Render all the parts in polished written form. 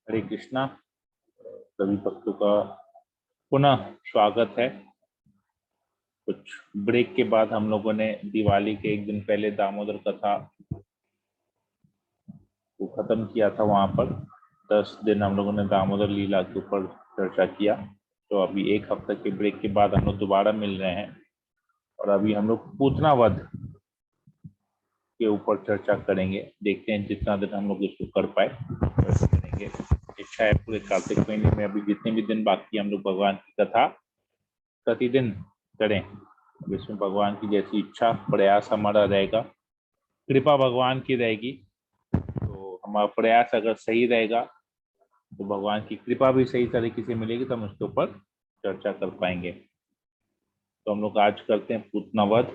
हरे कृष्णा। सभी भक्तों का पुनः स्वागत है। कुछ ब्रेक के बाद हम लोगों ने दिवाली के एक दिन पहले दामोदर कथा को खत्म किया था। वहां पर 10 दिन हम लोगों ने दामोदर लीला के ऊपर चर्चा किया। तो अभी एक हफ्ते के ब्रेक के बाद हम लोग दोबारा मिल रहे हैं और अभी हम लोग पूतना वध के ऊपर चर्चा करेंगे। देखते हैं जितना दिन हम लोग इसको कर पाए वैसे करेंगे। इच्छा है पूरे कार्तिक महीने में अभी जितने भी दिन बाकी हम लोग भगवान की कथा प्रतिदिन करें। अब इसमें भगवान की जैसी इच्छा प्रयास हमारा रहेगा, कृपा भगवान की रहेगी। तो हमारा प्रयास अगर सही रहेगा तो भगवान की कृपा भी सही तरीके से मिलेगी, तो हम उसके ऊपर चर्चा कर पाएंगे। तो हम लोग आज करते हैं पूतना वध।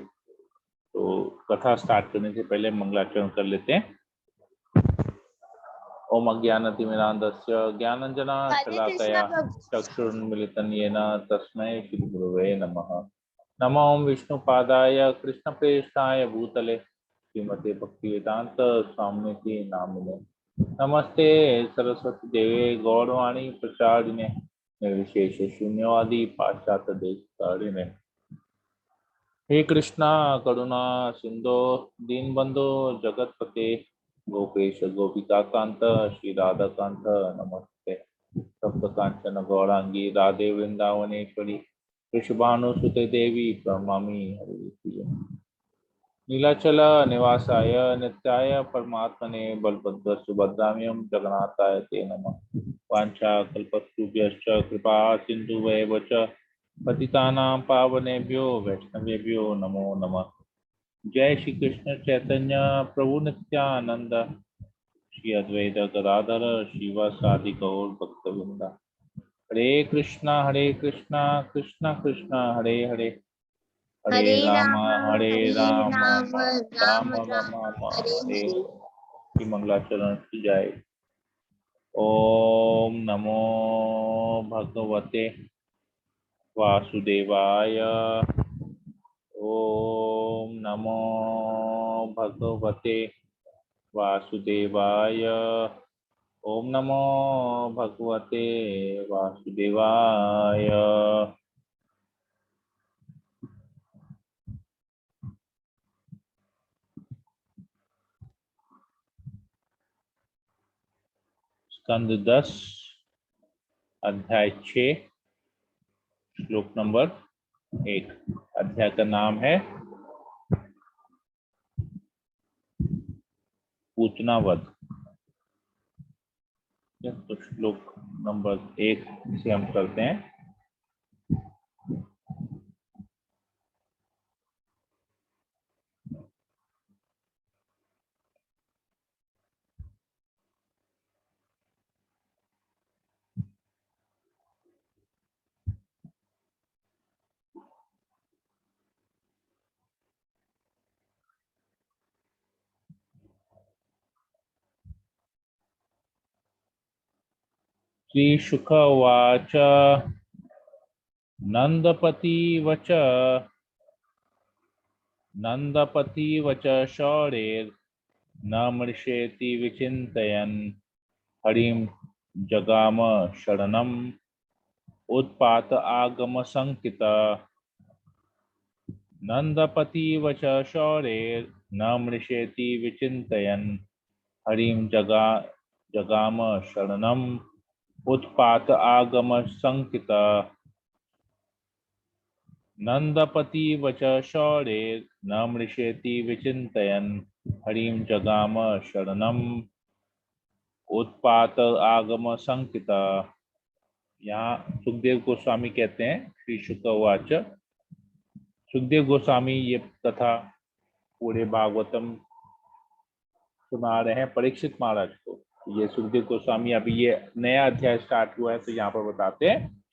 तो कथा स्टार्ट करने से पहले मंगलाचरण कर लेते हैं। ओम अज्ञानतिमिरान्धस्य ज्ञानाञ्जनशलाकया चक्षुरुन्मिलितं येन तस्मै श्रीगुरवे नमः। नमो विष्णुपादाय कृष्णप्रेष्ठाय भूतले श्रीमते भक्तिवेदांत स्वामिनिति नामिने। नमस्ते सरस्वती देवे गौरवाणी प्रचारिणे निर्विशेष शून्यवादी पाश्चात्य देशकारिणे। हे कृष्णा करुणा सिंधो दीनबंधो जगतपते गोपेश गोपिका कांत श्री राधा कांत नमस्ते। सप्त कांचन गौरांगी राधे वृंदावनेश्वरी वृषभानुसुते देवी प्रणमामि हरिप्रिये। नीलाचल निवासाय नित्याय परमात्मने बलभद्र सुभद्राम्यं जगन्नाथाय ते नमः। वाञ्छा कल्पतरुभ्यश्च कृपा सिन्धुवैव च पतितानां पावनेभ्यो वैष्णवेभ्यो नमो नमः। जय श्री कृष्ण चैतन्य प्रभु नित्यानंद श्री अद्वैत गदाधर श्रीवासादि गौर भक्तवृंदा। हरे कृष्णा कृष्णा कृष्णा हरे हरे हरे राम राम राम राम हरे की मंगलाचरण की जाए। ओम नमो भगवते वासुदेवाय। ओम नमो भगवते वासुदेवाय। ओम नमो भगवते वासुदेवाय। स्कंद 10 अध्याय 6 श्लोक नंबर 1। अध्याय का नाम है पूतना वध। तो श्लोक नंबर 1 से हम करते हैं। श्री शुक उवाच नंदपति वच शौरेर न मृषेति विचिन्तयन् हरिं जगाम शरणम् उत्पात आगम संकिता। नंदपति वच शौरेर न मृषेति विचिन्तयन् हरिं जगाम शरणम् उत्पात आगम संकिता। नंदपति वच शौरेर न मृषेति विचिन्तयन् हरिं जगाम शरणम् उत्पात आगम संकिता। यहाँ सुखदेव गोस्वामी कहते हैं, श्री शुक उवाच। सुखदेव गोस्वामी ये कथा पूरे भागवतम सुना रहे हैं परीक्षित महाराज को। ये सुखदेव गोस्वामी अभी ये नया अध्याय स्टार्ट हुआ है, तो यहाँ पर बताते हैं,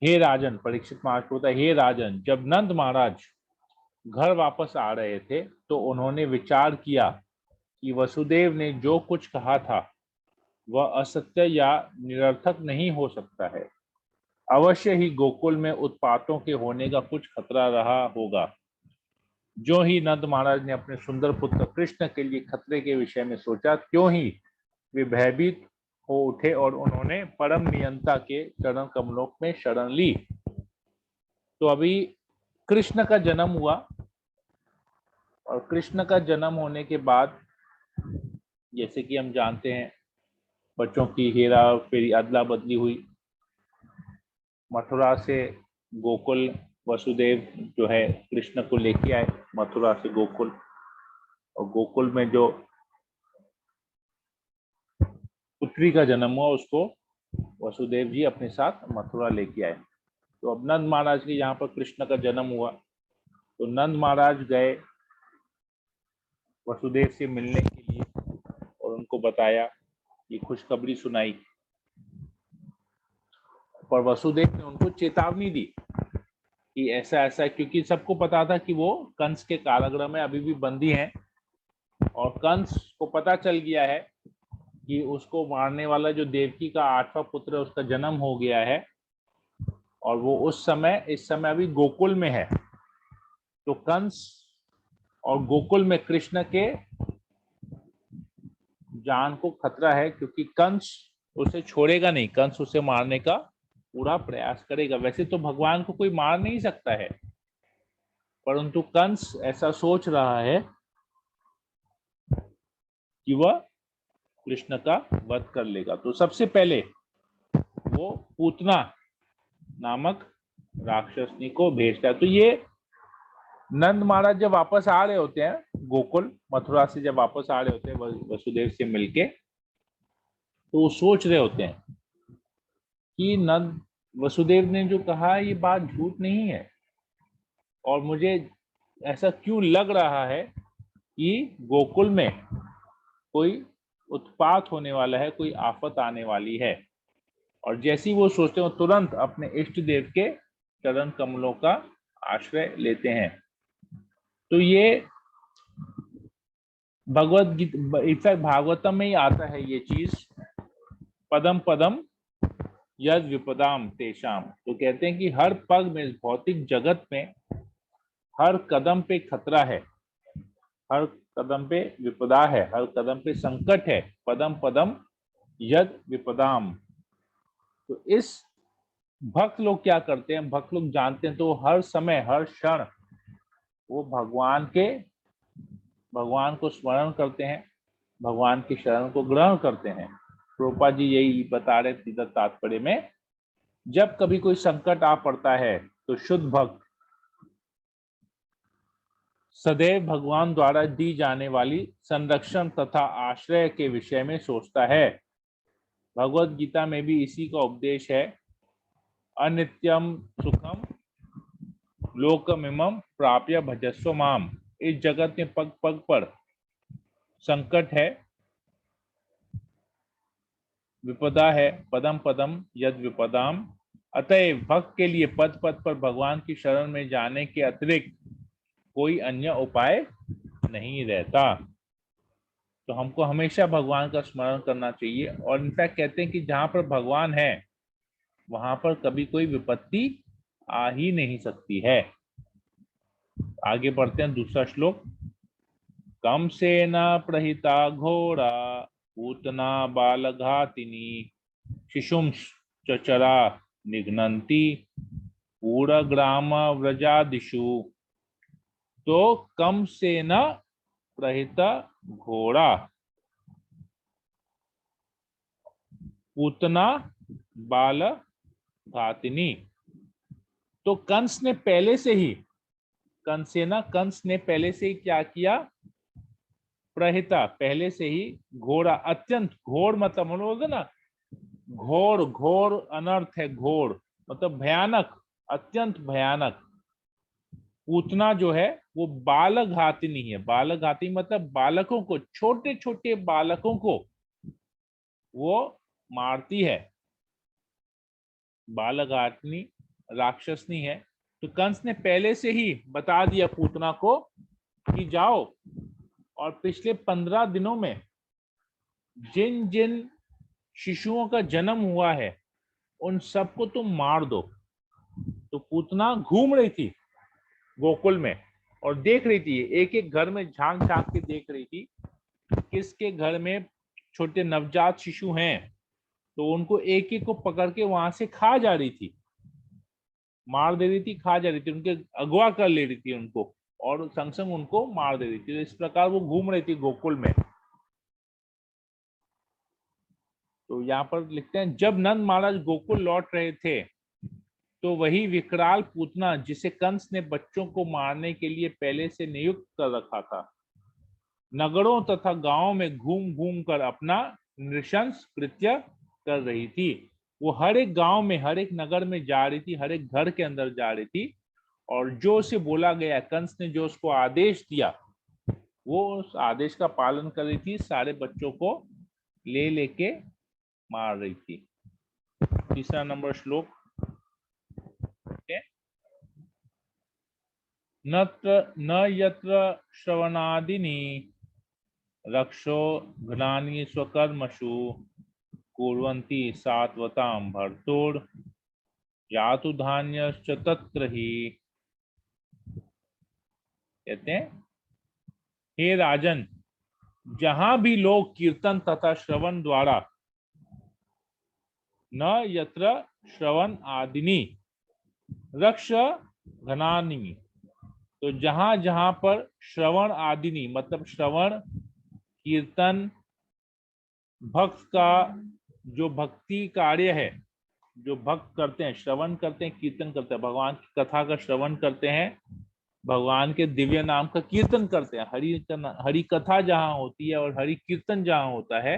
हे राजन, परीक्षित महाराज को होता है, हे राजन, जब नंद महाराज घर वापस आ रहे थे तो उन्होंने विचार किया कि वसुदेव ने जो कुछ कहा था वह असत्य या निरर्थक नहीं हो सकता है। अवश्य ही गोकुल में उत्पातों के होने का कुछ खतरा रहा होगा। जो ही नंद महाराज ने अपने सुंदर पुत्र कृष्ण के लिए खतरे के विषय में सोचा, त्यों ही वे भयभीत हो उठे और उन्होंने परम नियंता के चरण कमलों में शरण ली। तो अभी कृष्ण का जन्म हुआ, और कृष्ण का जन्म होने के बाद जैसे कि हम जानते हैं बच्चों की हेरा फेरी अदला बदली हुई। मथुरा से गोकुल वसुदेव जो है कृष्ण को लेके आए मथुरा से गोकुल, और गोकुल में जो पुत्री का जन्म हुआ उसको वसुदेव जी अपने साथ मथुरा लेके आए। तो अब नंद महाराज के यहाँ पर कृष्ण का जन्म हुआ, तो नंद महाराज गए वसुदेव से मिलने के लिए और उनको बताया, ये खुशखबरी सुनाई। पर वसुदेव ने उनको चेतावनी दी कि ऐसा ऐसा, क्योंकि सबको पता था कि वो कंस के कारागृह में अभी भी बंदी हैं, और कंस को पता चल गया है कि उसको मारने वाला जो देवकी का 8वां पुत्र है उसका जन्म हो गया है, और वो इस समय अभी गोकुल में है। तो कंस और गोकुल में कृष्ण के जान को खतरा है, क्योंकि कंस उसे छोड़ेगा नहीं, कंस उसे मारने का पूरा प्रयास करेगा। वैसे तो भगवान को कोई मार नहीं सकता है, परंतु कंस ऐसा सोच रहा है कि वह कृष्ण का वध कर लेगा। तो सबसे पहले वो पूतना नामक राक्षसनी को भेजता है। तो ये नंद महाराज जब वापस आ रहे होते हैं गोकुल मथुरा से, जब वापस आ रहे होते हैं वसुदेव से मिलके, तो वो सोच रहे होते हैं कि नंद वसुदेव ने जो कहा ये बात झूठ नहीं है, और मुझे ऐसा क्यों लग रहा है कि गोकुल में कोई उत्पात होने वाला है, कोई आफत आने वाली है। और जैसी वो सोचते हो तुरंत अपने इष्ट देव के चरण कमलों का आश्रय लेते हैं। तो ये भगवत गीता इनफैक्ट भागवतम में ही आता है ये चीज, पदम पदम यद विपदाम तेषाम। तो कहते हैं कि हर पग में, भौतिक जगत में हर कदम पे खतरा है, हर कदम पे विपदा है, हर कदम पे संकट है। पदम पदम यद विपदाम। तो इस भक्त लोग क्या करते हैं, भक्त लोग जानते हैं, तो हर समय हर क्षण वो भगवान को स्मरण करते हैं, भगवान की शरण को ग्रहण करते हैं। प्रोपा जी यही बता रहे थे तात्पर्य में, जब कभी कोई संकट आ पड़ता है तो शुद्ध भक्त सदैव भगवान द्वारा दी जाने वाली संरक्षण तथा आश्रय के विषय में सोचता है। भगवत गीता में भी इसी का उपदेश है, अनित्यम सुखम लोकमिमं प्राप्य भजस्व माम। इस जगत में पग पग पर संकट है, विपदा है, पदम पदम यद विपदाम। अतएव भक्त के लिए पद पद पर भगवान की शरण में जाने के अतिरिक्त कोई अन्य उपाय नहीं रहता। तो हमको हमेशा भगवान का स्मरण करना चाहिए, और इनफैक्ट कहते हैं कि जहां पर भगवान है वहां पर कभी कोई विपत्ति आ ही नहीं सकती है। आगे बढ़ते हैं, दूसरा श्लोक। कम से न प्रहिता घोड़ा पूतना बालघातिनी शिशुं चचरा निघ्नन्ति पूरग्राम व्रजादिषु। तो कम से न प्रहिता घोड़ा पूतना बाल घातिनी। तो कंस ने पहले से ही क्या किया, प्रहिता पहले से ही घोड़ा, अत्यंत घोर मतलब हम लोग ना, घोर घोर अनर्थ है, घोर मतलब भयानक, अत्यंत भयानक। पूतना जो है वो बालघातिनी है, बालघाती मतलब बालकों को, छोटे छोटे बालकों को वो मारती है, बालघातिनी राक्षसनी है। तो कंस ने पहले से ही बता दिया पूतना को कि जाओ और पिछले 15 दिनों में जिन जिन शिशुओं का जन्म हुआ है उन सबको तुम मार दो। तो पूतना घूम रही थी गोकुल में और देख रही थी, एक एक घर में झांक झांक के देख रही थी किसके घर में छोटे नवजात शिशु हैं, तो उनको एक एक को पकड़ के वहां से खा जा रही थी, मार दे रही थी, खा जा रही थी, उनके अगवा कर ले रही थी उनको, और संग संग उनको मार दे रही थी। तो इस प्रकार वो घूम रही थी गोकुल में। तो यहाँ पर लिखते हैं, जब नंद महाराज गोकुल लौट रहे थे तो वही विकराल पूतना, जिसे कंस ने बच्चों को मारने के लिए पहले से नियुक्त कर रखा था, नगरों तथा गांवों में घूम घूम कर अपना नृशंस कृत्य कर रही थी। वो हर एक गांव में, हर एक नगर में जा रही थी, हर एक घर के अंदर जा रही थी, और जो उसे बोला गया, कंस ने जो उसको आदेश दिया, वो उस आदेश का पालन कर रही थी, सारे बच्चों को ले लेके मार रही थी। तीसरा नंबर श्लोक, न यत्र श्रवणादिनी रक्षो घ्नानि स्वकर्मसु कुर्वन्ति सात्वतां भर्तुर् यातु धान्यश्च तत्र ही। कहते हैं, हे राजन, जहां भी लोग कीर्तन तथा श्रवण द्वारा, न यत्र श्रवण आदिनी रक्ष घनानि, तो जहां जहां पर श्रवण आदिनी मतलब श्रवण, कीर्तन, भक्त का जो भक्ति कार्य है, जो भक्त करते हैं, श्रवण करते हैं, कीर्तन करते हैं, भगवान की कथा का श्रवण करते हैं, भगवान के दिव्य नाम का कीर्तन करते हैं, हरि कथा जहां होती है और हरि कीर्तन जहां होता है,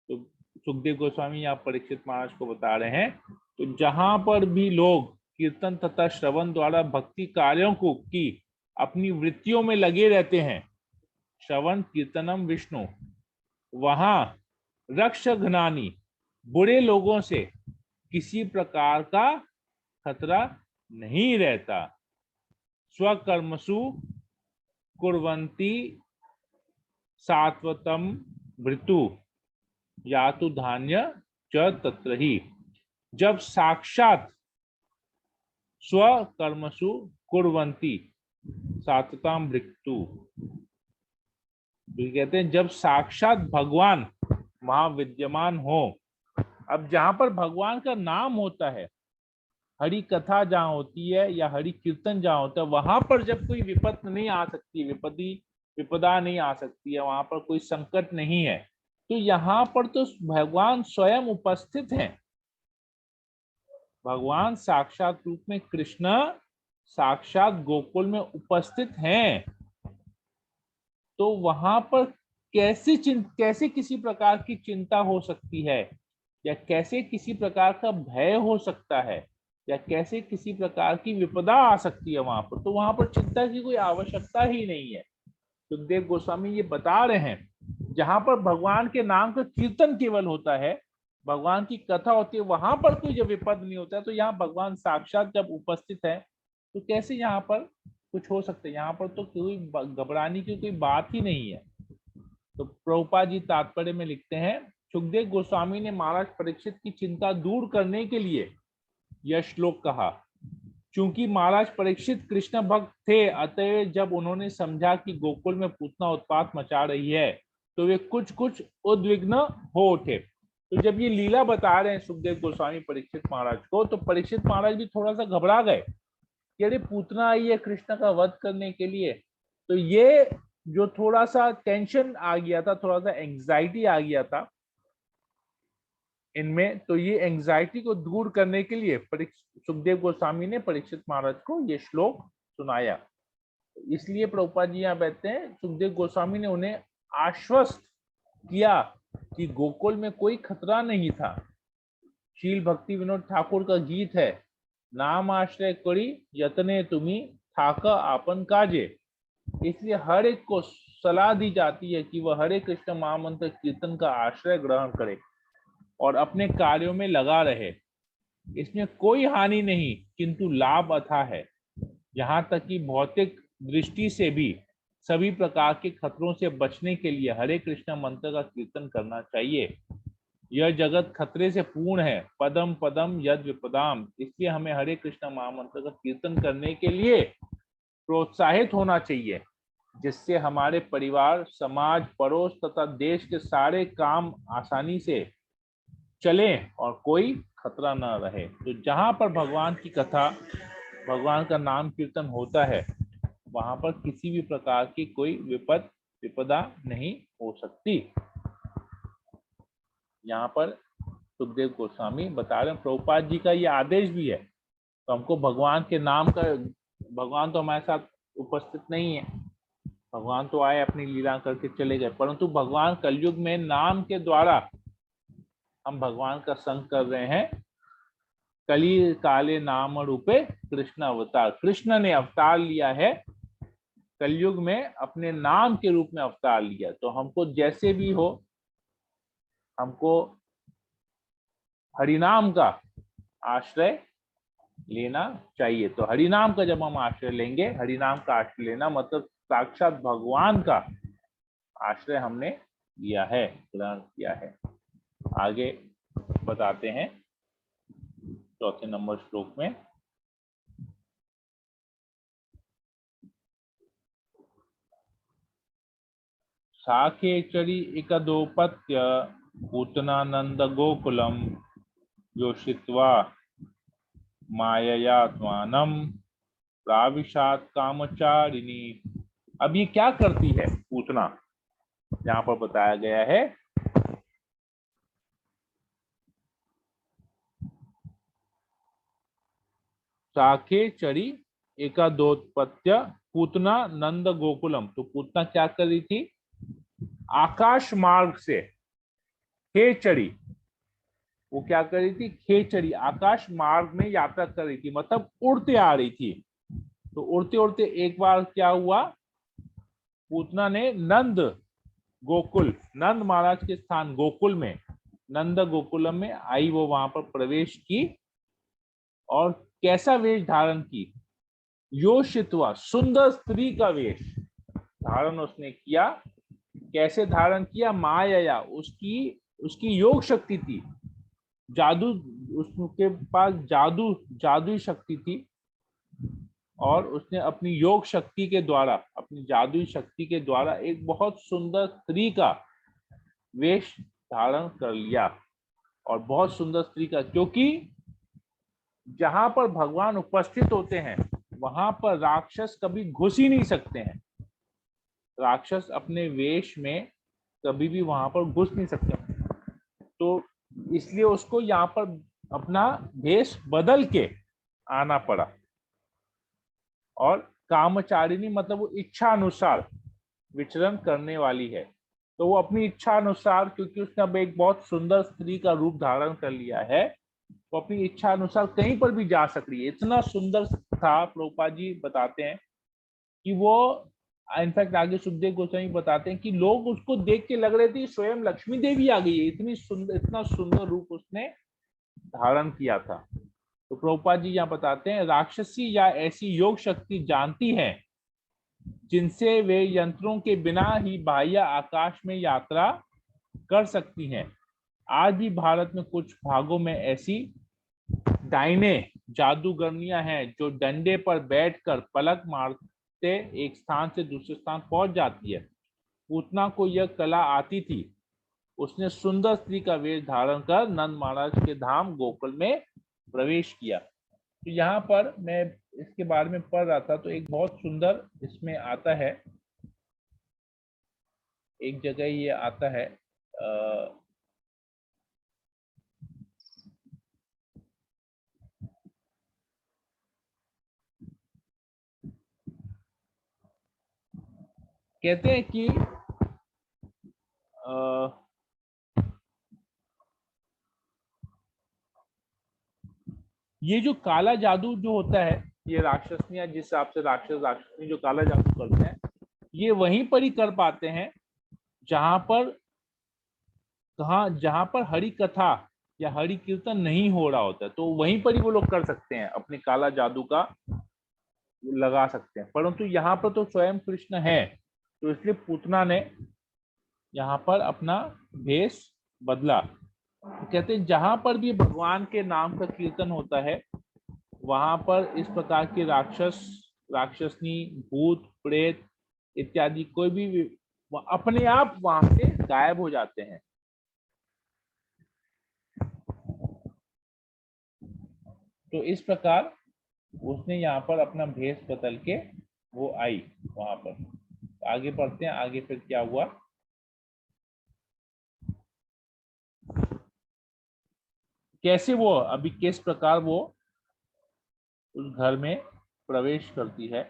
तो सुखदेव गोस्वामी यहाँ परीक्षित महाराज को बता रहे हैं, तो जहां पर भी लोग कीर्तन तथा श्रवण द्वारा भक्ति कार्यों को की अपनी वृत्तियों में लगे रहते हैं, श्रवण कीर्तनम विष्णु, वहां रक्ष घ्नानि, बुरे लोगों से किसी प्रकार का खतरा नहीं रहता, स्वकर्मसु कुर्वन्ति सात्वतम भृतु यातु धान्य च तत्र ही। जब साक्षात स्वकर्मसु कुर्वन्ति सात्वताम भृतु, कहते हैं जब साक्षात भगवान महाविद्यमान हो, अब जहां पर भगवान का नाम होता है, हरि कथा जहां होती है या हरि कीर्तन जहां होता है, वहां पर जब कोई विपद नहीं आ सकती, विपदा नहीं आ सकती है, वहां पर कोई संकट नहीं है, तो यहाँ पर तो भगवान स्वयं उपस्थित हैं। भगवान साक्षात रूप में कृष्ण साक्षात गोकुल में उपस्थित हैं, तो वहां पर कैसे किसी प्रकार की चिंता हो सकती है, या कैसे किसी प्रकार का भय हो सकता है, या कैसे किसी प्रकार की विपदा आ सकती है वहां पर, तो वहां पर चिंता की कोई आवश्यकता ही नहीं है। सुखदेव गोस्वामी ये बता रहे हैं, जहां पर भगवान के नाम का कीर्तन केवल होता है, भगवान की कथा होती है, वहां पर कोई जब विपद नहीं होता है, तो यहाँ भगवान साक्षात जब उपस्थित है, तो कैसे यहाँ पर कुछ हो सकता है, यहाँ पर तो कोई घबराने की कोई बात ही नहीं है। तो प्रभुपाद जी तात्पर्य में लिखते हैं, सुखदेव गोस्वामी ने महाराज परीक्षित की चिंता दूर करने के लिए यह श्लोक कहा। चूंकि महाराज परीक्षित कृष्ण भक्त थे, अतः जब उन्होंने समझा कि गोकुल में पूतना उत्पात मचा रही है, तो वे कुछ कुछ उद्विग्न हो उठे। तो जब ये लीला बता रहे हैं सुखदेव गोस्वामी परीक्षित महाराज को, तो परीक्षित महाराज भी थोड़ा सा घबरा गए कि अरे पूतना आई है कृष्ण का वध करने के लिए। तो ये जो थोड़ा सा टेंशन आ गया था, थोड़ा सा एंग्जाइटी आ गया था इनमें, तो ये एंग्जाइटी को दूर करने के लिए सुखदेव गोस्वामी ने परीक्षित महाराज को ये श्लोक सुनाया। इसलिए प्रभुपाद जी यहाँ बैठते हैं, सुखदेव गोस्वामी ने उन्हें आश्वस्त किया कि गोकुल में कोई खतरा नहीं था। शील भक्ति विनोद ठाकुर का गीत है, नाम आश्रय करी यतने तुम्ही ठाका आपन काजे। इसलिए हर एक को सलाह दी जाती है कि वह हरे कृष्ण महामंत्र कीर्तन का आश्रय ग्रहण करे और अपने कार्यों में लगा रहे। इसमें कोई हानि नहीं, किंतु लाभ अथाह है। यहाँ तक कि भौतिक दृष्टि से भी सभी प्रकार के खतरों से बचने के लिए हरे कृष्ण मंत्र का कीर्तन करना चाहिए। यह जगत खतरे से पूर्ण है, पदम पदम यद विपदाम। इसलिए हमें हरे कृष्ण महामंत्र का कीर्तन करने के लिए प्रोत्साहित होना चाहिए, जिससे हमारे परिवार, समाज, पड़ोस तथा देश के सारे काम आसानी से चलें और कोई खतरा न रहे। तो जहां पर भगवान की कथा, भगवान का नाम कीर्तन होता है, वहां पर किसी भी प्रकार की कोई विपदा नहीं हो सकती। यहाँ पर सुखदेव गोस्वामी बता रहे हैं, प्रभुपाद जी का ये आदेश भी है। तो हमको भगवान के नाम का, भगवान तो हमारे साथ उपस्थित नहीं है, भगवान तो आए अपनी लीला करके चले गए, परंतु भगवान कलयुग में नाम के द्वारा हम भगवान का संग कर रहे हैं। कली काले नाम रूपे कृष्ण अवतार, कृष्ण ने अवतार लिया है कलयुग में, अपने नाम के रूप में अवतार लिया। तो हमको जैसे भी हो, हमको हरिनाम का आश्रय लेना चाहिए। तो हरिनाम का जब हम आश्रय लेंगे, हरिनाम का आश्रय लेना मतलब साक्षात भगवान का आश्रय हमने लिया है, ग्रहण किया है। आगे बताते हैं चौथे नंबर श्लोक में। साखेचरी एकदोपत्य पूतनानंद गोकुलम योषित्वा माययात्मानम प्राविशात कामचारिणी। अब ये क्या करती है पूतना, यहाँ पर बताया गया है साखेचरी एकादोत्पत्य पूतना नंद गोकुलम। तो पूतना क्या कर रही थी, आकाश मार्ग से खेचरी, वो क्या कर रही थी, खेचरी आकाश मार्ग में यात्रा कर रही थी, मतलब उड़ते आ रही थी। तो उड़ते उड़ते एक बार क्या हुआ, पूतना ने नंद गोकुल, नंद महाराज के स्थान गोकुल में, नंद गोकुलम में आई, वो वहां पर प्रवेश की और कैसा वेश धारण की, योषित्वा, सुंदर स्त्री का वेश धारण उसने किया। कैसे धारण किया, माया, उसकी उसकी योग शक्ति थी, जादू, उसके पास जादुई शक्ति थी, और उसने अपनी योग शक्ति के द्वारा, अपनी जादुई शक्ति के द्वारा एक बहुत सुंदर स्त्री का वेश धारण कर लिया। और बहुत सुंदर स्त्री का, क्योंकि जहां पर भगवान उपस्थित होते हैं वहां पर राक्षस कभी घुस ही नहीं सकते हैं, राक्षस अपने वेश में कभी भी वहां पर घुस नहीं सकते। तो इसलिए उसको यहाँ पर अपना वेश बदल के आना पड़ा। और कामचारिणी मतलब वो इच्छा अनुसार विचरण करने वाली है। तो वो अपनी इच्छा अनुसार, क्योंकि उसने अब एक बहुत सुंदर स्त्री का रूप धारण कर लिया है, वो अपनी इच्छा अनुसार कहीं पर भी जा सक रही है। इतना सुंदर था, प्रभुपाद जी बताते हैं कि वो, इनफैक्ट आगे सुखदेव गोस्वामी बताते हैं कि लोग उसको देख के लग रहे थे स्वयं लक्ष्मी देवी आ गई है, इतनी सुंदर, इतना सुंदर रूप उसने धारण किया था। तो प्रभुपाद जी यहाँ बताते हैं, राक्षसी या ऐसी योग शक्ति जानती है जिनसे वे यंत्रों के बिना ही बाह्य आकाश में यात्रा कर सकती हैं। आज भी भारत में कुछ भागों में ऐसी डाइने जादूगरनियां हैं जो डंडे पर बैठकर पलक मारते एक स्थान से दूसरे स्थान पहुंच जाती है। पूतना को यह कला आती थी, उसने सुंदर स्त्री का वेश धारण कर नंद महाराज के धाम गोकुल में प्रवेश किया। तो यहाँ पर मैं इसके बारे में पढ़ रहा था, तो एक बहुत सुंदर इसमें आता है, एक जगह ये आता है, कहते हैं कि ये जो काला जादू जो होता है, ये राक्षसनियां, जिस हिसाब से राक्षसनी जो काला जादू करते हैं, ये वहीं पर ही कर पाते हैं जहां पर जहां पर हरि कथा या हरि कीर्तन नहीं हो रहा होता है, तो वहीं पर ही वो लोग कर सकते हैं, अपने काला जादू का लगा सकते हैं। परंतु यहाँ पर तो स्वयं कृष्ण है, तो इसलिए पूतना ने यहाँ पर अपना भेष बदला। तो कहते हैं जहां पर भी भगवान के नाम का कीर्तन होता है, वहां पर इस प्रकार के राक्षसनी, भूत, प्रेत इत्यादि कोई भी अपने आप वहां से गायब हो जाते हैं। तो इस प्रकार उसने यहाँ पर अपना भेष बदल के वो आई वहां पर। आगे बढ़ते हैं, आगे फिर क्या हुआ। कैसे वो अभी किस प्रकार वो उस घर में प्रवेश करती है।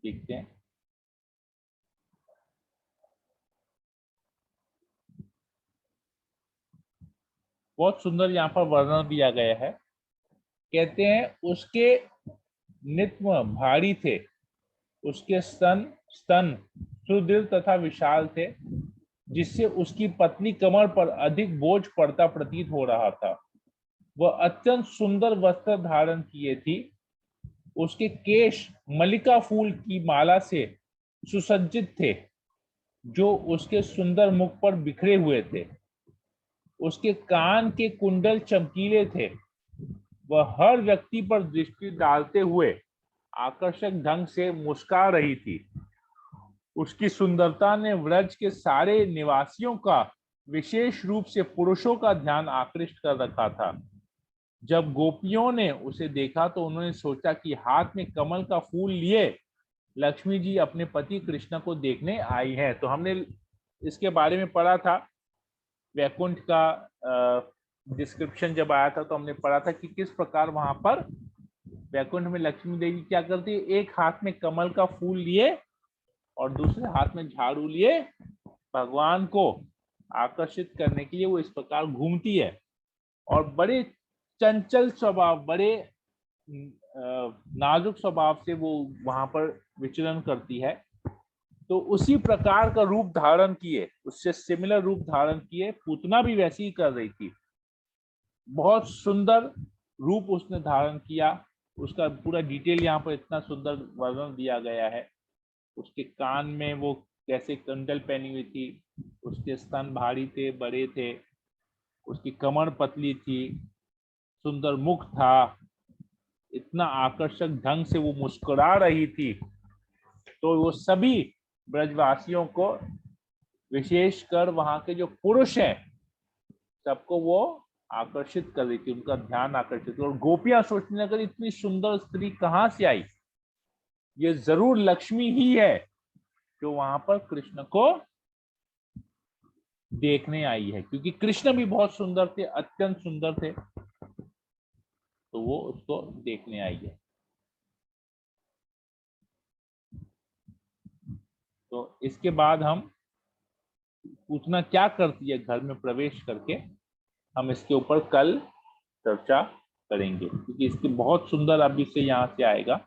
देखते हैं। बहुत सुंदर यहाँ पर वर्णन दिया गया है। कहते हैं उसके नित्य भारी थे, उसके स्तन स्तन सुदृढ़ तथा विशाल थे, जिससे उसकी पतली कमर पर अधिक बोझ पड़ता प्रतीत हो रहा था। वह अत्यंत सुंदर वस्त्र धारण किए थी। उसके केश मल्लिका फूल की माला से सुसज्जित थे, जो उसके सुंदर मुख पर बिखरे हुए थे। उसके कान के कुंडल चमकीले थे। वह हर व्यक्ति पर दृष्टि डालते हुए आकर्षक ढंग से मुस्कुरा रही थी। उसकी सुंदरता ने व्रज के सारे निवासियों का, विशेष रूप से पुरुषों का ध्यान आकृष्ट कर रखा था। जब गोपियों ने उसे देखा तो उन्होंने सोचा कि हाथ में कमल का फूल लिए लक्ष्मी जी अपने पति कृष्ण को देखने आई हैं। तो हमने इसके बारे में पढ़ा था, वैकुंठ का डिस्क्रिप्शन जब आया था तो हमने पढ़ा था कि किस प्रकार वहां पर वैकुंठ में लक्ष्मी देवी क्या करती है, एक हाथ में कमल का फूल लिए और दूसरे हाथ में झाड़ू लिए भगवान को आकर्षित करने के लिए वो इस प्रकार घूमती है। और बड़े चंचल स्वभाव, बड़े नाजुक स्वभाव से वो वहां पर विचरण करती है। तो उसी प्रकार का रूप धारण किए, उससे सिमिलर रूप धारण किए पूतना भी वैसे ही कर रही थी। बहुत सुंदर रूप उसने धारण किया। उसका पूरा डिटेल यहाँ पर इतना सुंदर वर्णन दिया गया है। उसके कान में वो कैसे कुंडल पहनी हुई थी, उसके स्तन भारी थे, बड़े थे, उसकी कमर पतली थी, सुंदर मुख था, इतना आकर्षक ढंग से वो मुस्कुरा रही थी। तो वो सभी ब्रजवासियों को, विशेषकर वहां के जो पुरुष हैं, सबको वो आकर्षित कर रही थी, उनका ध्यान आकर्षित। और गोपियां सोचने लगी इतनी सुंदर स्त्री कहाँ से आई, ये जरूर लक्ष्मी ही है जो वहां पर कृष्ण को देखने आई है, क्योंकि कृष्ण भी बहुत सुंदर थे, अत्यंत सुंदर थे। तो वो उसको देखने आई है। तो इसके बाद हम पूतना क्या करती है घर में प्रवेश करके, हम इसके ऊपर कल चर्चा करेंगे, क्योंकि इसके बहुत सुंदर अभी से यहां से आएगा।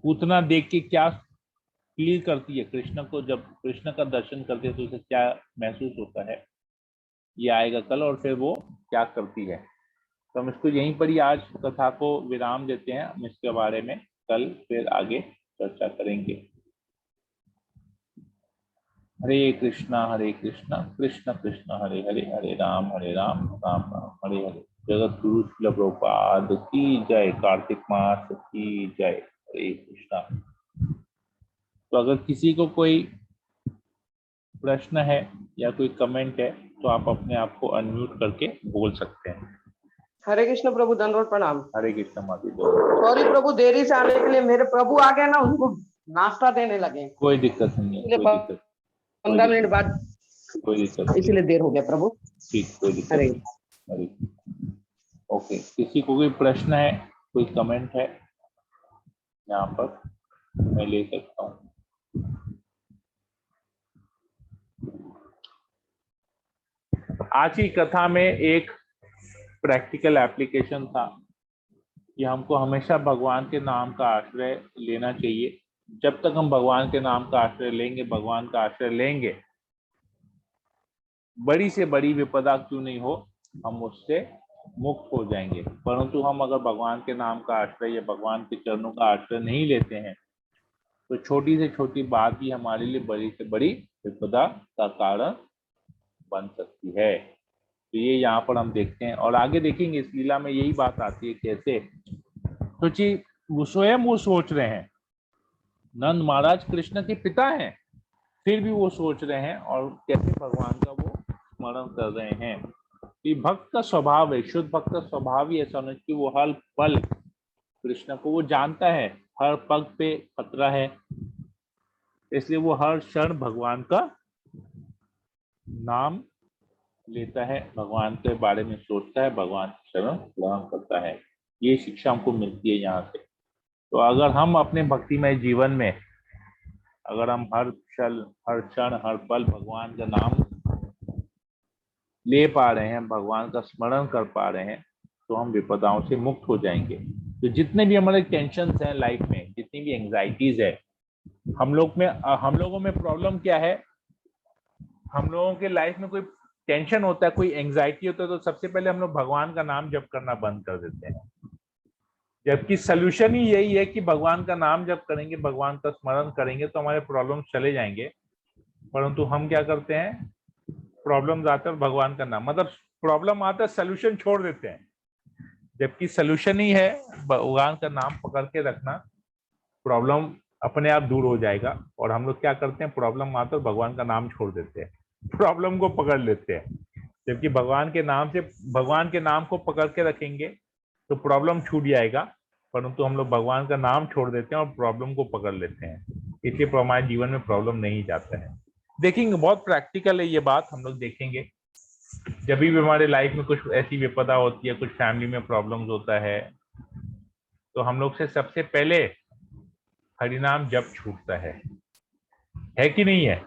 पूतना देख के क्या फील करती है कृष्ण को, जब कृष्ण का दर्शन करते हैं तो उसे क्या महसूस होता है, ये आएगा कल। और फिर वो क्या करती है, तो हम इसको यहीं पर ही आज कथा को विराम देते हैं। हम इसके बारे में कल फिर आगे चर्चा करेंगे। हरे कृष्णा कृष्ण कृष्ण हरे हरे, हरे राम राम राम हरे हरे। जगत गुरु शिल प्रभुपाद की जय। कार्तिक मास की जय। हरे कृष्णा। तो अगर किसी को कोई प्रश्न है या कोई कमेंट है तो आप अपने आप को अनम्यूट करके बोल सकते हैं। हरे कृष्ण प्रभु, दंडवत प्रणाम। हरे कृष्ण माती। सॉरी प्रभु, देरी से आने के लिए। मेरे प्रभु आ गए ना, उनको नाश्ता देने लगे। कोई दिक्कत नहीं है, कोई दिक्कत 15 मिनट बाद कोई दिक्कत नहीं, इसीलिए देर हो गया प्रभु। ठीक, कोई दिक्कत हरे नहीं। हरे। ओके, किसी को कोई प्रश्न है, कोई कमेंट है, यहाँ पर मैं ले सकता हूँ। आज की कथा में एक प्रैक्टिकल एप्लीकेशन था कि हमको हमेशा भगवान के नाम का आश्रय लेना चाहिए। जब तक हम भगवान के नाम का आश्रय लेंगे, भगवान का आश्रय लेंगे, बड़ी से बड़ी विपदा क्यों नहीं हो, हम उससे मुक्त हो जाएंगे। परंतु हम अगर भगवान के नाम का आश्रय या भगवान के चरणों का आश्रय नहीं लेते हैं तो छोटी से छोटी बात भी हमारे लिए बड़ी से बड़ी विपदा का कारण बन सकती है। तो ये यहाँ पर हम देखते हैं और आगे देखेंगे इस लीला में यही बात आती है कैसे। तो जी वो स्वयं वो सोच रहे हैं, नंद महाराज कृष्ण के पिता हैं, फिर भी वो सोच रहे हैं और कैसे भगवान का वो स्मरण कर रहे हैं। कि भक्त का स्वभाव है, शुद्ध भक्त का स्वभाव ही ऐसा होना कि वो हर पल कृष्ण को वो जानता है, हर पग पे खतरा है, इसलिए वो हर क्षण भगवान का नाम लेता है, भगवान के बारे में सोचता है, भगवान की शरण ग्रहण करता है। ये शिक्षा हमको मिलती है यहाँ से। तो अगर हम अपने भक्तिमय जीवन में अगर हम हर क्षण हर पल भगवान का नाम ले पा रहे हैं, भगवान का स्मरण कर पा रहे हैं, तो हम विपदाओं से मुक्त हो जाएंगे। तो जितने भी हमारे टेंशन हैं लाइफ में, जितनी भी एंग्जाइटीज है, हम लोगों में प्रॉब्लम क्या है, हम लोगों के लाइफ में कोई टेंशन होता है, कोई एंग्जाइटी होता है, तो सबसे पहले हम लोग भगवान का नाम जप करना बंद कर देते हैं। जबकि सोल्यूशन ही यही है कि भगवान का नाम जप करेंगे, भगवान का स्मरण करेंगे तो हमारे प्रॉब्लम चले जाएंगे। परंतु हम क्या करते हैं, प्रॉब्लम आता है भगवान का नाम, मतलब प्रॉब्लम आता है सोल्यूशन छोड़ देते हैं, जबकि सोल्यूशन ही है भगवान का नाम पकड़ के रखना, प्रॉब्लम अपने आप दूर हो जाएगा। और हम लोग क्या करते हैं, प्रॉब्लम आता है भगवान का नाम छोड़ देते हैं, प्रॉब्लम को पकड़ लेते हैं। जबकि भगवान के नाम को पकड़ के रखेंगे तो प्रॉब्लम छूट जाएगा, परंतु हम लोग भगवान का नाम छोड़ देते हैं और प्रॉब्लम को पकड़ लेते हैं, इसलिए हमारे जीवन में प्रॉब्लम नहीं जाता है। देखेंगे बहुत प्रैक्टिकल है ये बात, हम लोग देखेंगे जब भी हमारे लाइफ में कुछ ऐसी विपदा होती है, कुछ फैमिली में प्रॉब्लम्स होता है, तो हम लोग से सबसे पहले हरिनाम जप छूटता है कि नहीं है।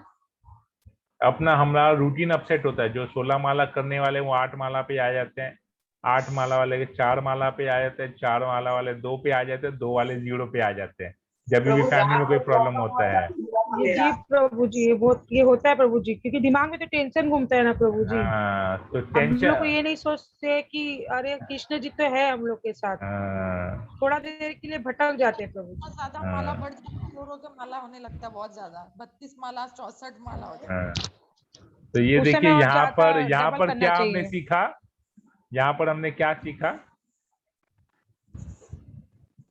अपना हमारा रूटीन अपसेट होता है, जो 16 माला करने वाले वो 8 माला पे आ जाते हैं, 8 माला वाले के 4 माला पे आ जाते हैं, 4 माला वाले 2 पे आ जाते हैं, 2 वाले 0 पे आ जाते हैं, जब भी फैमिली में कोई प्रॉब्लम होता है। जी प्रभु जी, ये होता है प्रभु जी, क्योंकि दिमाग में तो टेंशन घूमता है ना प्रभु जी। हाँ तो हम लोग को टेंशन, ये नहीं सोचते कि अरे कृष्ण जी तो है हम लोग के साथ, थोड़ा देर के लिए भटक जाते हैं प्रभु जी। बहुत ज्यादा माला बढ़ जाता है, रो के माला होने लगता है, बहुत ज्यादा 32 माला 64 माला हो जाती है। तो ये उस समय देखिए और यहाँ डबल पर करना क्या हमने चाहिए। सीखा, यहाँ पर हमने क्या सीखा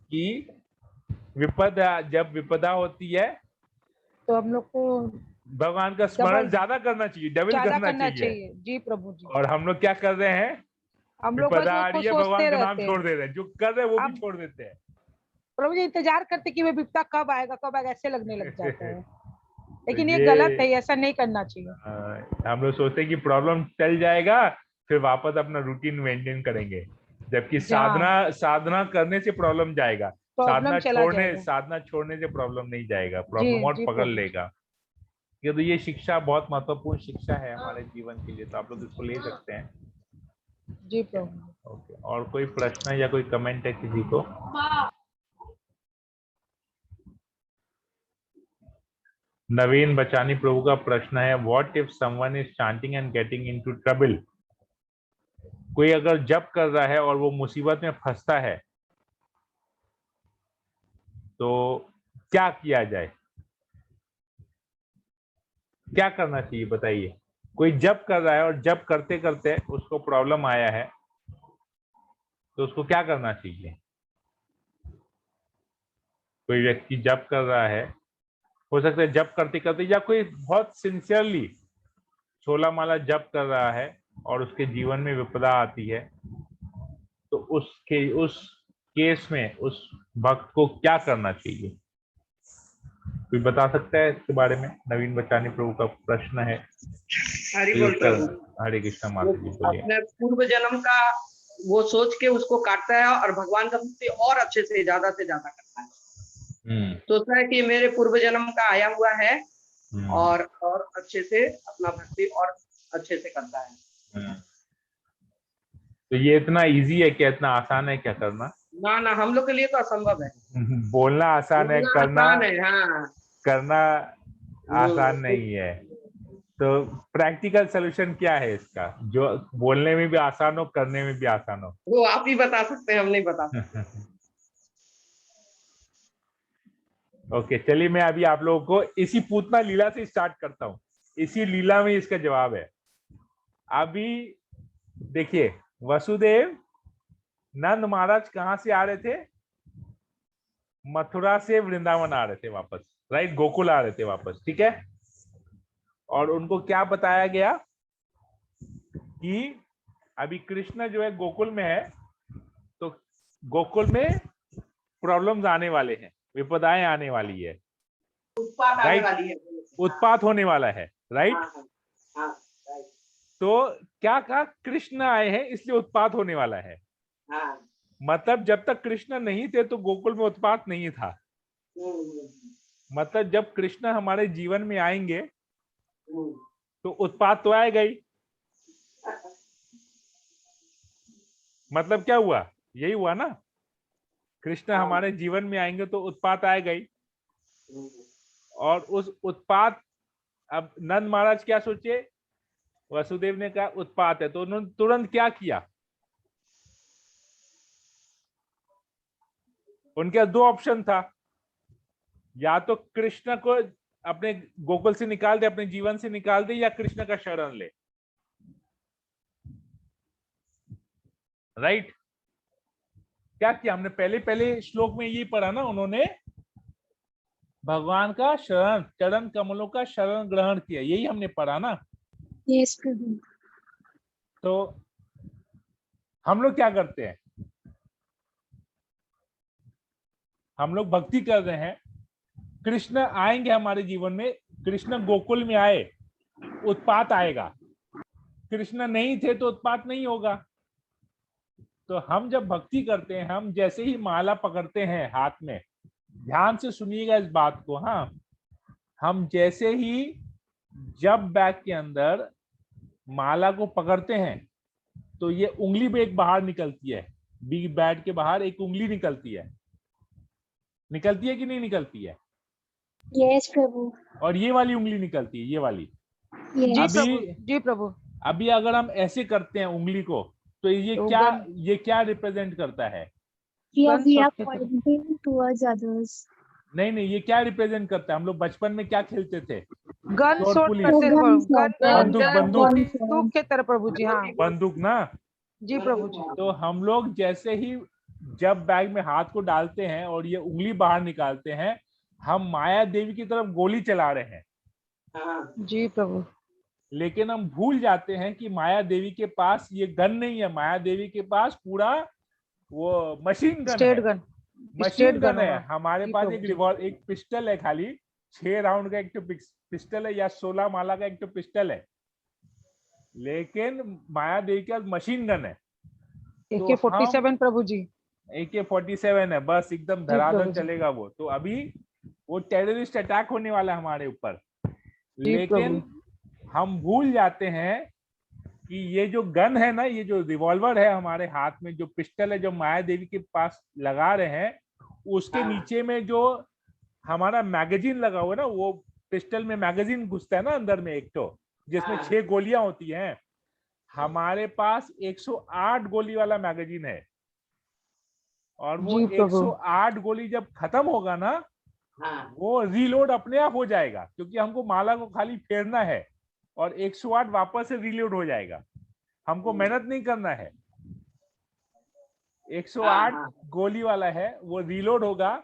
कि जब विपदा होती है तो हम लोग को भगवान का स्मरण ज्यादा करना चाहिए, डबल करना चाहिए। जी प्रभु जी। और हम लोग क्या कर रहे हैं, हम लोग बस विपदा आ उसको रही है भगवान सोचते का नाम रहते छोड़ हैं। दे रहे हैं, जो कर रहे हैं वो भी अब छोड़ देते हैं। प्रभु जी इंतजार करते कि वे विपदा कब आएगा ऐसे लगने लग जाता है। लेकिन तो ये गलत है, ऐसा नहीं करना चाहिए। हम लोग सोचते हैं कि प्रॉब्लम टल जाएगा, फिर वापस अपना रूटीन मेंटेन करेंगे, जबकि जहाँ साधना करने से प्रॉब्लम जाएगा, प्रॉब्लम चला जाएगा। साधना छोड़ने से प्रॉब्लम नहीं जाएगा, जी प्रॉब्लम और जी पकड़ प्रभु जी। लेगा। ये तो ये शिक्षा बहुत महत्वपूर्ण शिक्षा है हमारे जीवन के लिए, तो आप लोग इसको ले सकते हैं। जी प्रभु। ओके, और कोई प्रश्न या कोई कमेंट है किसी को? नवीन बचानी प्रभु का प्रश्न है, what if someone is chanting and getting into trouble. कोई अगर जप कर रहा है और वो मुसीबत में फंसता है तो क्या किया जाए, क्या करना चाहिए बताइए। कोई जप कर रहा है और जप करते करते उसको प्रॉब्लम आया है तो उसको क्या करना चाहिए। कोई व्यक्ति जप कर रहा है, हो सकता है जप करते करते, या कोई बहुत सिंसियरली 16 माला जप कर रहा है और उसके जीवन में विपदा आती है, तो उस केस में उस भक्त को क्या करना चाहिए, कोई बता सकता है इसके बारे में? नवीन बचानी प्रभु का प्रश्न है। हरि बोल प्रभु। हरे कृष्णा माता जी, बोलिए। अपने पूर्व जन्म का वो सोच के उसको काटता है और भगवान का भक्ति और अच्छे से ज्यादा करता है। सोचता है कि मेरे पूर्व जन्म का आया हुआ है और अच्छे से अपना भक्ति और अच्छे से करता है। तो ये इतना इजी है क्या, इतना आसान है क्या करना? ना हम लोग के लिए तो असंभव है। बोलना आसान है, करना आसान है, हाँ। करना आसान नहीं है। तो प्रैक्टिकल सोल्यूशन क्या है इसका, जो बोलने में भी आसान हो, करने में भी आसान हो? वो आप ही बता सकते हैं, हम नहीं बता सकते। ओके, चलिए मैं अभी आप लोगों को इसी पूतना लीला से स्टार्ट करता हूं। इसी लीला में इसका जवाब है। अभी देखिए वसुदेव नंद महाराज कहाँ से आ रहे थे? मथुरा से वृंदावन आ रहे थे वापस, राइट, गोकुल आ रहे थे वापस, ठीक है। और उनको क्या बताया गया कि अभी कृष्ण जो है गोकुल में है, तो गोकुल में प्रॉब्लम्स आने वाले हैं, विपदाएं आने वाली है, राइट, उत्पात होने वाला है, राइट। तो क्या कहा? कृष्ण आए हैं इसलिए उत्पात होने वाला है। मतलब जब तक कृष्ण नहीं थे तो गोकुल में उत्पात नहीं था। मतलब जब कृष्ण हमारे जीवन में आएंगे तो उत्पात तो आएगा ही। मतलब क्या हुआ? यही हुआ ना, कृष्ण हमारे जीवन में आएंगे तो उत्पात आएगा ही। और उस उत्पात, अब नंद महाराज क्या सोचे? वसुदेव ने कहा उत्पात है, तो उन्होंने तुरंत क्या किया? उनके दो ऑप्शन था, या तो कृष्ण को अपने गोकुल से निकाल दे, अपने जीवन से निकाल दे, या कृष्ण का शरण ले, राइट। क्या किया हमने? पहले श्लोक में ये पढ़ा ना, उन्होंने भगवान का शरण, चरण कमलों का शरण ग्रहण किया, यही हमने पढ़ा ना। यस प्रभु। तो हम लोग क्या करते हैं? हम लोग भक्ति कर रहे हैं, कृष्ण आएंगे हमारे जीवन में, कृष्ण गोकुल में आए, उत्पात आएगा। कृष्ण नहीं थे तो उत्पात नहीं होगा। तो हम जब भक्ति करते हैं, हम जैसे ही माला पकड़ते हैं हाथ में, ध्यान से सुनिएगा इस बात को, हाँ, हम जैसे ही जब बैग के अंदर माला को पकड़ते हैं तो ये उंगली भी एक बाहर निकलती है, बिग बैग के बाहर एक उंगली निकलती है, निकलती है कि नहीं निकलती है? यस प्रभु। और ये वाली उंगली निकलती है, ये वाली। यस जी प्रभु। अभी अगर हम ऐसे करते हैं उंगली को, तो ये क्या रिप्रेजेंट करता है? we are pointing towards others. नहीं, ये क्या रिप्रेजेंट करता है? हम लोग बचपन में क्या खेलते थे? गन चोर शॉट पुलिस। करते थे, बंदूक बंदूक के तरह प्रभु जी। हाँ बंदूक ना। जी प्रभु जी। तो हम लोग जैसे ही जब बैग में हाथ को डालते हैं और ये उंगली बाहर निकालते हैं, हम माया देवी की तरफ गोली चला रहे हैं। जी प्रभु। लेकिन हम भूल जाते हैं कि माया देवी के पास ये गन नहीं है, माया देवी के पास पूरा वो मशीन गन है, मशीन गन है। हमारे पास एक पिस्टल है, खाली 6 राउंड का एक तो पिस्टल है, या 16 माला का एक तो पिस्टल है, लेकिन माया देवी के पास मशीन गन है। AK-47 प्रभु जी। AK-47 है, बस एकदम धड़ाधड़ चलेगा वो। तो अभी वो टेररिस्ट अटैक होने वाला है हमारे ऊपर, लेकिन हम भूल जाते हैं कि ये जो गन है ना, ये जो रिवॉल्वर है हमारे हाथ में, जो पिस्टल है जो माया देवी के पास लगा रहे हैं, उसके नीचे में जो हमारा मैगजीन लगा हुआ है ना, वो पिस्टल में मैगजीन घुसता है ना अंदर में, एक तो जिसमें 6 गोलियां होती हैं। हमारे पास 108 गोली वाला मैगजीन है, और वो 108 गोली जब खत्म होगा ना, वो रीलोड अपने आप हो जाएगा, क्योंकि हमको माला को खाली फेरना है और 108 वापस से रीलोड हो जाएगा, हमको मेहनत नहीं करना है। 108 गोली वाला है, वो रीलोड होगा,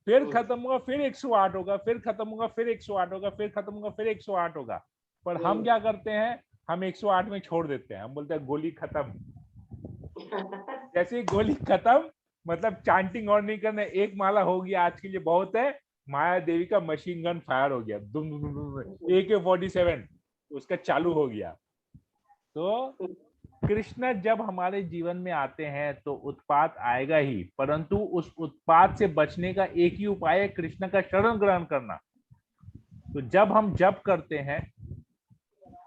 फिर खत्म होगा, फिर 108 होगा, फिर खत्म होगा, फिर 108 होगा, फिर खत्म होगा, फिर 108 होगा। पर हम क्या करते हैं? हम 108 में छोड़ देते हैं, हम बोलते हैं गोली खत्म। जैसे ही गोली खत्म, मतलब चांटिंग और नहीं करना, एक माला हो गया, आज के लिए बहुत है, माया देवी का मशीन गन फायर हो गया, दुम दुम दुम, AK-47 उसका चालू हो गया। तो कृष्ण जब हमारे जीवन में आते हैं तो उत्पात आएगा ही, परंतु उस उत्पात से बचने का एक ही उपाय है, कृष्ण का शरण ग्रहण करना। तो जब हम जप करते हैं,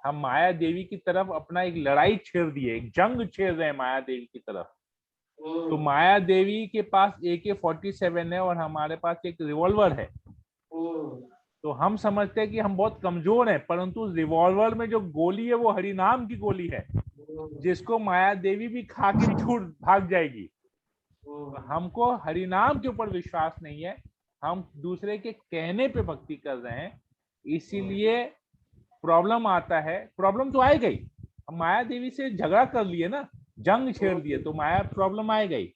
हम माया देवी की तरफ अपना एक लड़ाई छेड़ दिए, एक जंग छेड़ रहे हैं माया देवी की तरफ। तो माया देवी के पास AK-47 है और हमारे पास एक रिवॉल्वर है। तो हम समझते हैं कि हम बहुत कमजोर हैं, परंतु रिवॉल्वर में जो गोली है वो हरिनाम की गोली है, जिसको माया देवी भी खा के छूट भाग जाएगी। तो हमको हरिनाम के ऊपर विश्वास नहीं है, हम दूसरे के कहने पे भक्ति कर रहे हैं, इसीलिए प्रॉब्लम आता है। प्रॉब्लम तो आएगा ही, माया देवी से झगड़ा कर लिए ना, जंग छेड़ दिए, तो माया प्रॉब्लम आएगा ही।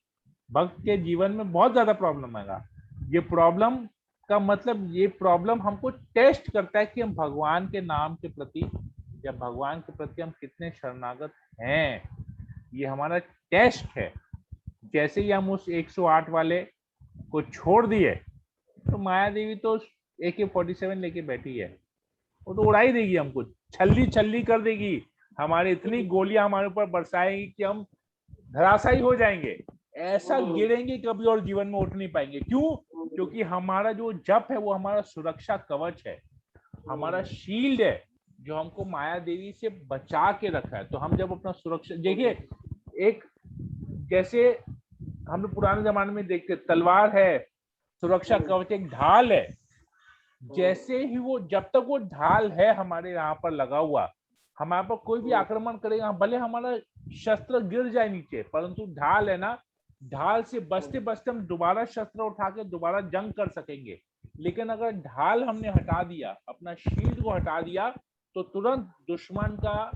भक्त के जीवन में बहुत ज्यादा प्रॉब्लम आएगा। ये प्रॉब्लम का मतलब, ये प्रॉब्लम हमको टेस्ट करता है कि हम भगवान के नाम के प्रति या भगवान के प्रति हम कितने शरणागत हैं। ये हमारा टेस्ट है। जैसे ही हम उस 108 वाले को छोड़ दिए तो माया देवी तो AK-47 लेके बैठी है, वो तो उड़ा ही देगी हमको, छल्ली छल्ली कर देगी, हमारे इतनी गोलियां हमारे ऊपर बरसाएगी कि हम धराशायी हो जाएंगे, ऐसा गिरेंगे कभी और जीवन में उठ नहीं पाएंगे। क्यों? क्योंकि हमारा जो जप है वो हमारा सुरक्षा कवच है, हमारा शील्ड है जो हमको माया देवी से बचा के रखा है। तो हम जब अपना सुरक्षा, देखिए एक जैसे हम लोग पुराने जमाने में देखते, तलवार है, सुरक्षा कवच, एक ढाल है, जैसे ही वो, जब तक वो ढाल है हमारे यहाँ पर लगा हुआ, हमारे पर कोई भी आक्रमण करेगा, भले हमारा शस्त्र गिर जाए नीचे, परंतु ढाल है ना, ढाल से बचते बचते हम दोबारा शस्त्र उठा के दोबारा जंग कर सकेंगे। लेकिन अगर ढाल हमने हटा दिया, अपना शील्ड को हटा दिया, तो तुरंत दुश्मन का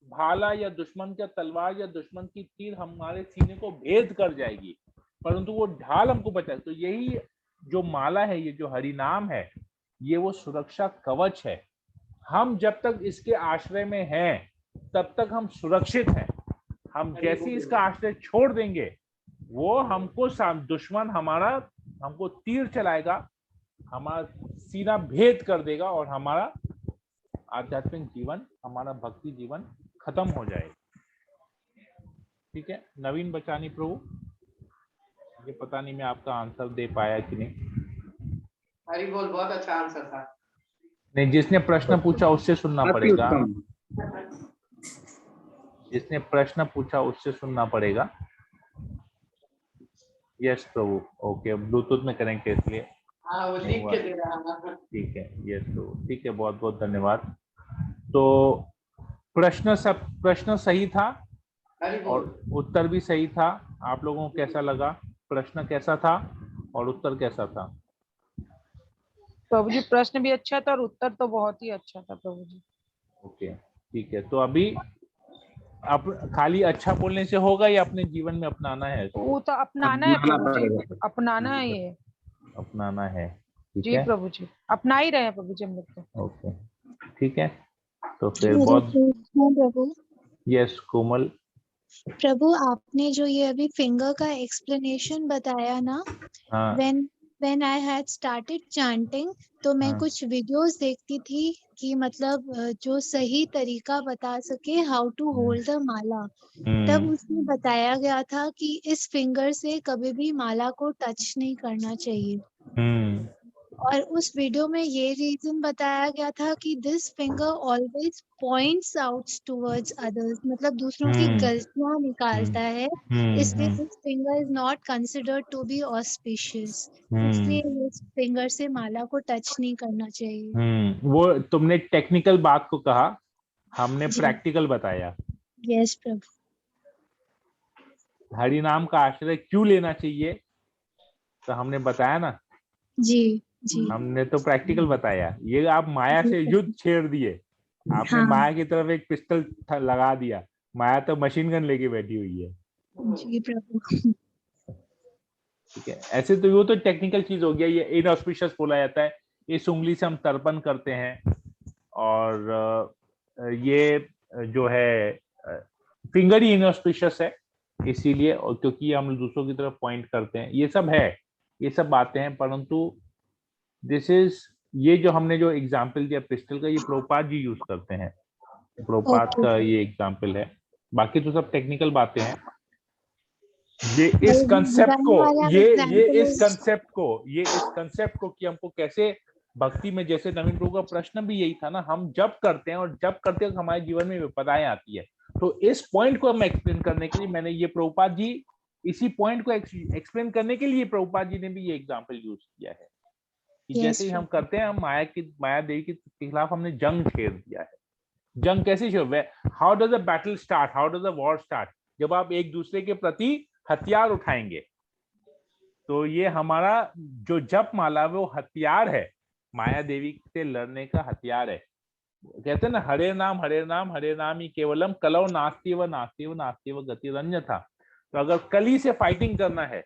भाला या दुश्मन का तलवार या दुश्मन की तीर हमारे सीने को भेद कर जाएगी, परंतु वो ढाल हमको बचाए। तो यही जो माला है, ये जो हरि नाम है, ये वो सुरक्षा कवच है। हम जब तक इसके आश्रय में हैं तब तक हम सुरक्षित हैं। हम जैसे इसका आश्रय छोड़ देंगे, वो हमको दुश्मन हमारा हमको तीर चलाएगा, हमारा सीना भेद कर देगा और हमारा आध्यात्मिक जीवन, हमारा भक्ति जीवन खत्म हो जाएगा। ठीक है नवीन बचानी प्रभु, ये पता नहीं मैं आपका आंसर दे पाया कि नहीं। हरी बोल, बहुत अच्छा आंसर था। नहीं, जिसने प्रश्न पूछा उससे सुनना पड़ेगा, जिसने प्रश्न पूछा उससे सुनना पड़ेगा। यस प्रभु, ओके, ब्लूटूथ में कनेक्ट है इसलिए। हाँ, वो लिख के दे रहा है। ठीक है, यस प्रभु, ठीक है, बहुत बहुत धन्यवाद। तो प्रश्न सही था और उत्तर भी सही था। आप लोगों को कैसा लगा? प्रश्न कैसा था और उत्तर कैसा था? प्रभु जी प्रश्न भी अच्छा था और उत्तर तो बहुत ही अच्छा था प्रभु जी। ओके, ठीक है। तो अभी आप खाली अच्छा बोलने से होगा या अपने जीवन में अपनाना है? वो तो अपनाना है प्रभु जी, अपनाना है, ये अपनाना है। ठीक जी है प्रभु जी, अपना ही रहे हैं प्रभु जी हम लोग तो। ओके, ठीक है। तो फिर हरे बहुत, कृष्ण प्रभु। यस कोमल। प्रभु आपने जो ये अभी फिंगर का एक्सप्लेनेशन बताया ना, हाँ, when I had started chanting, तो मैं कुछ वीडियोस देखती थी कि मतलब जो सही तरीका बता सके हाउ टू होल्ड द माला। तब उसमें बताया गया था कि इस फिंगर से कभी भी माला को टच नहीं करना चाहिए। और उस वीडियो में ये रीजन बताया गया था कि this finger always points out towards others, मतलब दूसरों की गलतियां निकालता है, इसलिए this finger is not considered to be auspicious, इसलिए इस फिंगर से माला को टच नहीं करना चाहिए। वो तुमने टेक्निकल बात को कहा, हमने जी। प्रैक्टिकल बताया। यस प्रभु। हरि नाम का आश्रय क्यों लेना चाहिए तो हमने बताया ना। जी जी, हमने तो प्रैक्टिकल बताया। ये आप माया से युद्ध छेड़ दिए, आपने हाँ। माया की तरफ एक पिस्टल लगा दिया, माया तो मशीन गन लेके बैठी हुई है। जी प्रभु। ठीक है, ऐसे तो वो तो टेक्निकल चीज हो गया। ये इनऑस्पिशियस बोला जाता है, इस उंगली से हम तर्पण करते हैं और ये जो है फिंगर ही इनऑस्पिशियस है इसीलिए, और क्योंकि हम दूसरों की तरफ पॉइंट करते हैं, ये सब है, ये सब बातें हैं। परंतु दिस इज, ये जो हमने जो एग्जाम्पल दिया पिस्टल का, ये प्रभुपाद जी यूज करते हैं, प्रभुपाद का ये एग्जाम्पल है। बाकी तो सब टेक्निकल बातें हैं। ये इस कंसेप्ट को, ये इस कंसेप्ट को कि हमको कैसे भक्ति में, जैसे नवीन प्रभु का प्रश्न भी यही था ना, हम जब करते हैं और जब करते हैं हमारे जीवन में विपदाएं आती है, तो इस पॉइंट को हम एक्सप्लेन करने के लिए मैंने ये प्रभुपाद जी, इसी पॉइंट को एक्सप्लेन करने के लिए प्रभुपाद जी ने भी ये एग्जाम्पल यूज किया है कि जैसे ही हम करते हैं, हम माया देवी के खिलाफ हमने जंग छेड़ दिया है। जंग कैसे शुरू? How does the battle start, how does the war start? जब आप एक दूसरे के प्रति हथियार उठाएंगे। तो ये हमारा जो जप माला वो हथियार है, माया देवी से लड़ने का हथियार है। कहते हैं ना, हरे नाम ही केवलम, कलौ नास्ति व गति अन्यथा। तो अगर कली से फाइटिंग करना है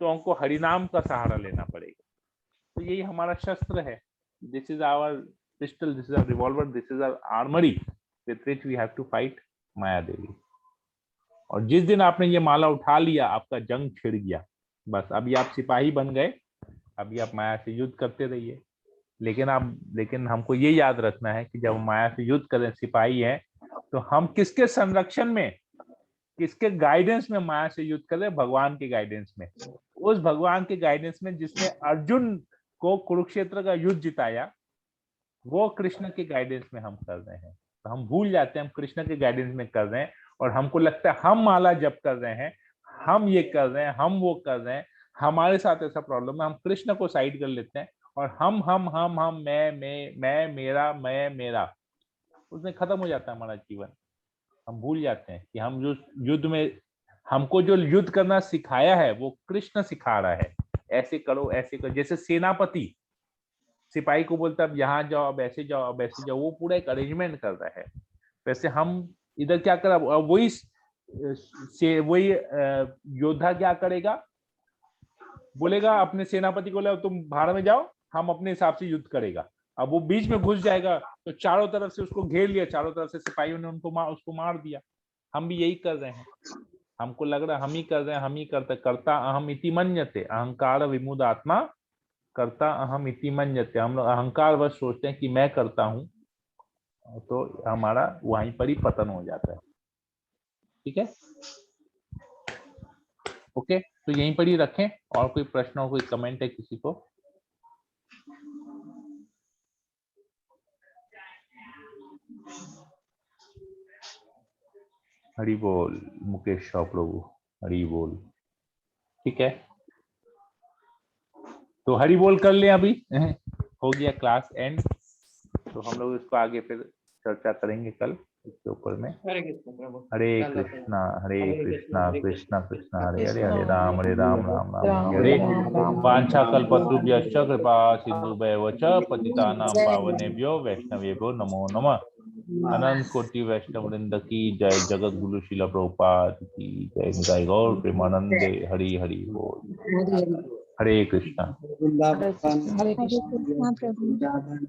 तो हमको हरिनाम का सहारा लेना पड़ेगा। तो यही हमारा शस्त्र है। This is our pistol, this is our revolver, this is our armoury with which we have to fight Maya Devi. और जिस दिन आपने ये माला उठा लिया, आपका जंग छिड़ गया। बस अभी आप सिपाही बन गए, अभी आप माया से युद्ध करते रहिए। लेकिन हमको ये याद रखना है कि जब हम माया से युद्ध करें, सिपाही हैं, तो हम किसके संरक्षण में, किसके गाइडेंस में माया से युद्ध करें? भगवान के गाइडेंस में। उस भगवान के गाइडेंस में जिसने अर्जुन को कुरुक्षेत्र का युद्ध जिताया, वो कृष्ण के गाइडेंस में हम कर रहे हैं। तो हम भूल जाते हैं हम कृष्ण के गाइडेंस में कर रहे हैं, और हमको लगता है हम माला जप कर रहे हैं, हम ये कर रहे हैं, हम वो कर रहे हैं, हमारे साथ ऐसा प्रॉब्लम है। हम कृष्ण को साइड कर लेते हैं और हम मैं मेरा, उसमें खत्म हो जाता है हमारा जीवन। हम भूल जाते हैं कि हम जो युद्ध में, हमको जो युद्ध करना सिखाया है वो कृष्ण सिखा रहा है। ऐसे करो, ऐसे करो। जैसे सेनापति सिपाही को बोलता है अब यहाँ जाओ, अब ऐसे जाओ, अब ऐसे जाओ, वो पूरा एक अरेंजमेंट कर रहा है। वैसे हम इधर क्या कर, वही योद्धा क्या करेगा? बोलेगा अपने सेनापति को, तुम भाड़ में जाओ, हम अपने हिसाब से युद्ध करेगा। अब वो बीच में घुस जाएगा तो चारों तरफ से उसको घेर लिया, चारों तरफ से सिपाहियों ने उसको मार दिया। हम भी यही कर रहे हैं। हमको लग रहा है हम ही कर रहे हैं, हम ही करते। करता अहम इति मन्यते, अहंकार विमुद आत्मा करता अहम इति मन्यते। हम लोग अहंकार बस सोचते हैं कि मैं करता हूं, तो हमारा वहीं पर ही पतन हो जाता है। ठीक है, ओके, तो यहीं पर ही रखें। और कोई प्रश्न हो, कोई कमेंट है किसी को? हरि बोल मुकेश शाह प्रभु, हरि बोल। ठीक है, तो हरि बोल कर लें। अभी हो गया क्लास एंड, तो हम लोग इसको आगे फिर चर्चा करेंगे कल इसके ऊपर में। हरे कृष्णा कृष्णा कृष्णा हरे हरे, हरे राम राम राम हरे। वांछा कल्पतरुभ्यश्च कृपा सिन्धुभ्येव च पतितानां पावनेभ्यो वैष्णवेभ्यो नमो नमः। अनंत कोटि वैष्णव वृंद की जय। जगत गुरु शिला प्रभुपाद की जय। निताई गौर प्रेमानंदे। हरि हरि बोल। हरे कृष्णा। हरे कृष्णा प्रभु।